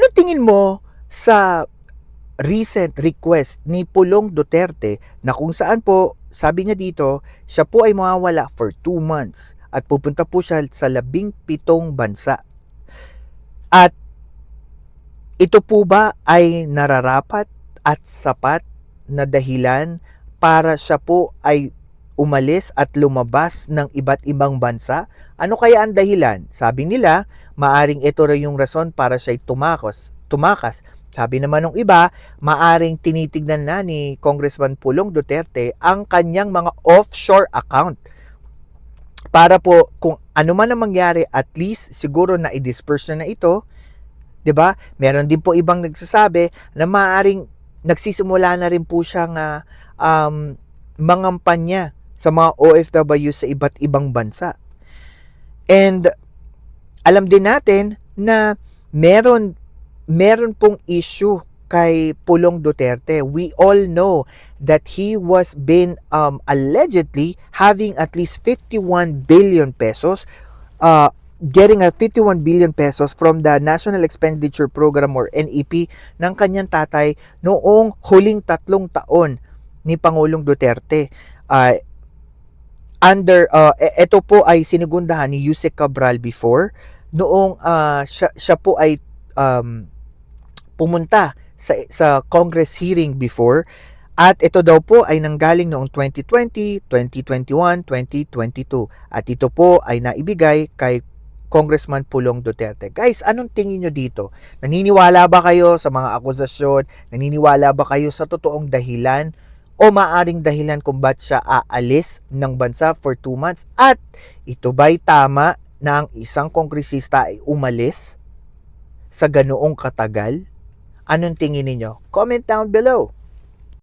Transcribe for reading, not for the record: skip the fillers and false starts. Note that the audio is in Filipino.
Ano tingin mo sa recent request ni Pulong Duterte na kung saan po, sabi niya dito, siya po ay mawawala for 2 months at pupunta po siya sa 17 bansa. At ito po ba ay nararapat at sapat na dahilan para siya po ay umalis at lumabas ng iba't ibang bansa? Ano kaya ang dahilan? Sabi nila, maaring ito rin yung rason para siya tumakas. Sabi naman ng iba, maaring tinitignan na ni Congressman Pulong Duterte ang kanyang mga offshore account para po kung ano man ang mangyari, at least siguro na i-disperse na ito. 'Di ba? Meron din po ibang nagsasabi na maaaring nagsisimula na rin po siyang mangampanya sa mga OFW sa iba't ibang bansa. And alam din natin na meron meron pong issue kay Pulong Duterte. We all know that he was been allegedly having at least 51 billion pesos, getting a 51 billion pesos from the National Expenditure Program or NEP ng kanyang tatay noong huling 3 taon ni Pangulong Duterte. Ito po ay sinigundahan ni Yusek Cabral before noong siya po ay pumunta sa Congress hearing before, at ito daw po ay nanggaling noong 2020, 2021, 2022 at ito po ay naibigay kay Congressman Pulong Duterte. Guys, anong tingin nyo dito? Naniniwala ba kayo sa mga akusasyon? Naniniwala ba kayo sa totoong dahilan o maaring dahilan kung ba't siya aalis ng bansa for 2 months? At ito ba'y tama na ang isang kongresista ay umalis sa ganoong katagal? Anong tingin niyo? Comment down below.